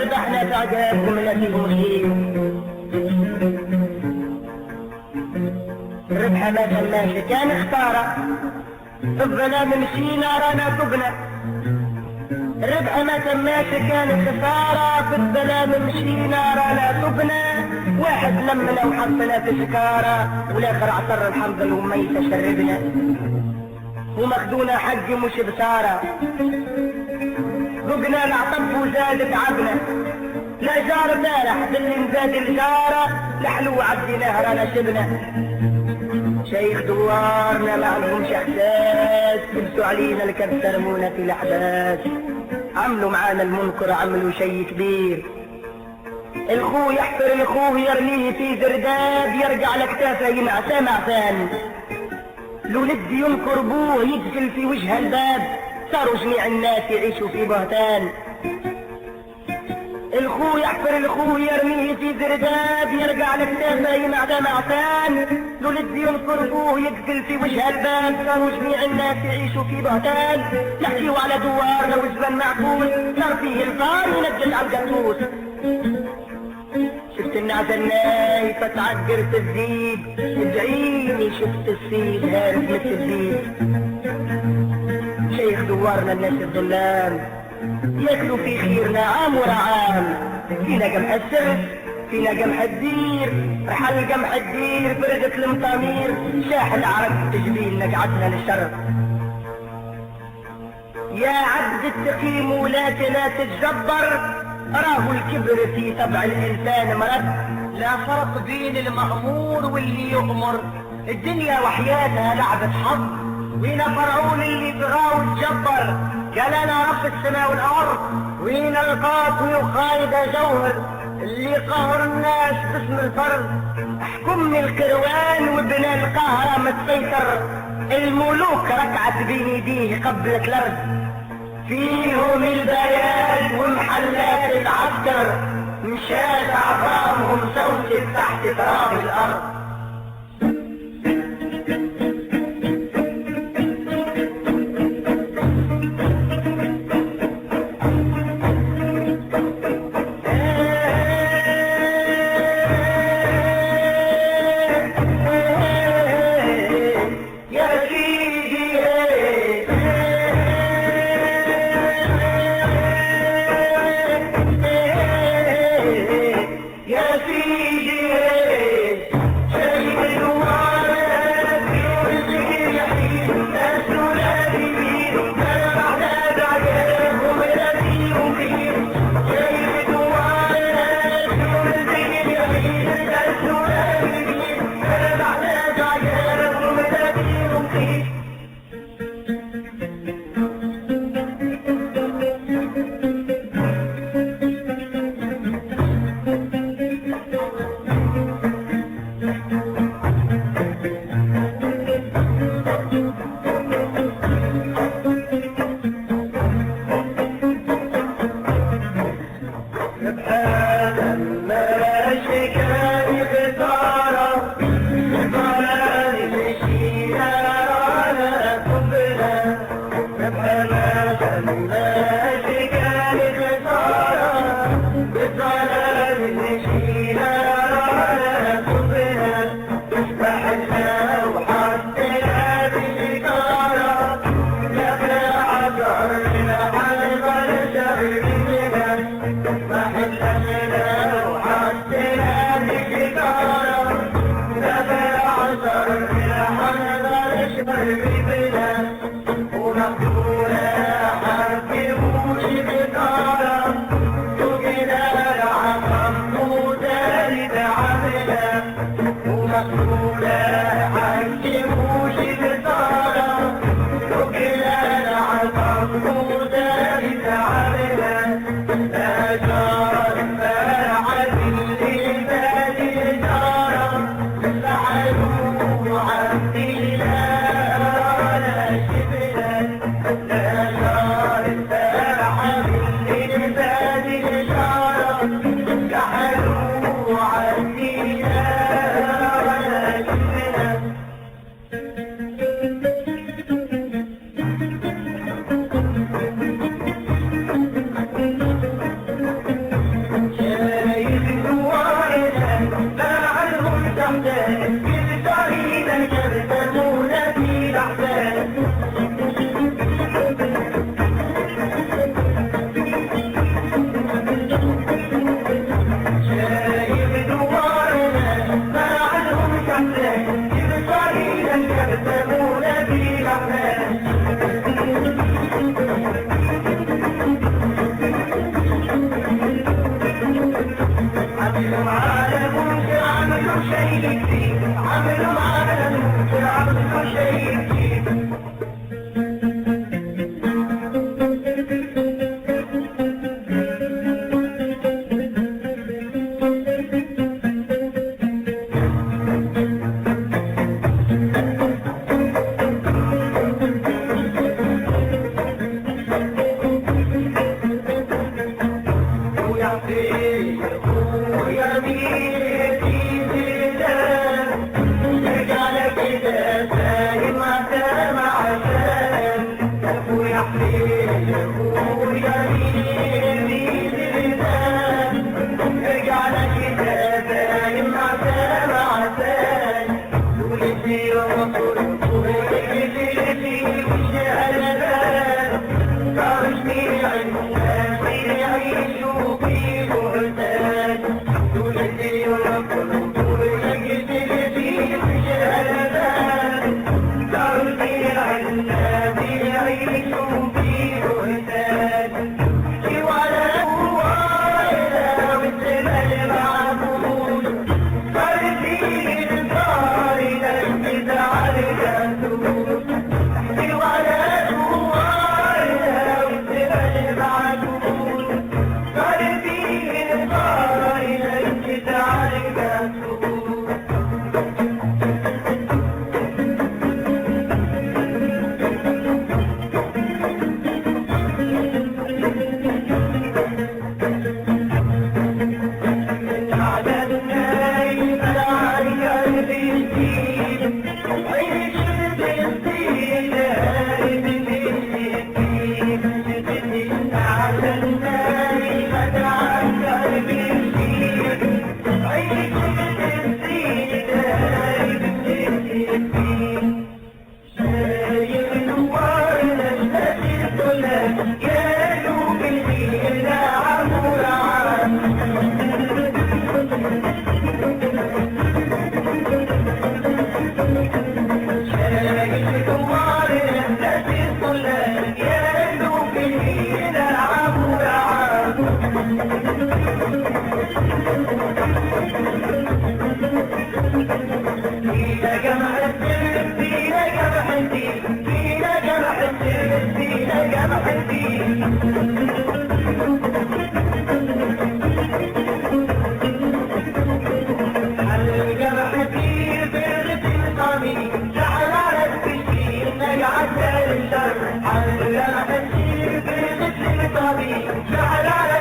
ربحنا في عقابكم التي مخيم. ربح ما تماش كان اختاره، في الظلام مشينا رانا تبنا. ربح ما تماش كان خسارة، في الظلام مشينا رانا تبنا. واحد لمنا وحطنا في سكارة، والاخر عصر الحمد لله يتشربنا. ومخدونا حق مش بسارة، ذقنا العطب وزاد تعبنا. لا جار بارح باللي نزاد الجارة، لحلو عديناه رانا شبنا. شيخ دوارنا ما عندهمش احساس، لبسوا علينا الكبسة رمونا في الاحداث. عملوا معانا المنكر عملوا شي كبير. الخو يحفر الخوه يرميه في زرداب، يرجع لكتافه ينعسى معسان. الولد ينكر بوه يدخل في وجه الباب، صاروا جميع الناس يعيشوا في بهتان. الخو يحفر الخو يرميه في زرداب، يرجع لكتافه ينعسى معسان. الولد ينكر بوه يدخل في وجه الباب، صاروا جميع الناس يعيشوا في بهتان. نحكيوا على دوارنا وزبن معقول، صار فيه الفار ينجل على القطوس. شفت النعسة الناي فتعقر في الزيد، ادعيني شفت السيد هارب مثل الزيد. شيخ دوارنا الناس الظلام ياكلوا في خيرنا عام ورا عام. فينا قمح السر فينا قمح الدير، رحل قمح الدير فرقت المطامير. شاح العرق تجبيلنا قعدنا للشر. يا عبد التقيم ولا تتجبر، راه الكبر في طبع الانسان مرض. لا فرق بين المأمور واللي يؤمر، الدنيا وحياتها لعبة حظ. وين فرعون اللي بغاو تجبر، قال انا رب السماء والارض. وين القاطي وخايد جوهر، اللي قهر الناس باسم الفرد. احكمني الكروان وابن القهرة متسيطر، الملوك ركعت بين يديه قبلت الارض. فيهم البيان ومحلات العسكر، مشات عظامهم سوست تحت تراب الارض. على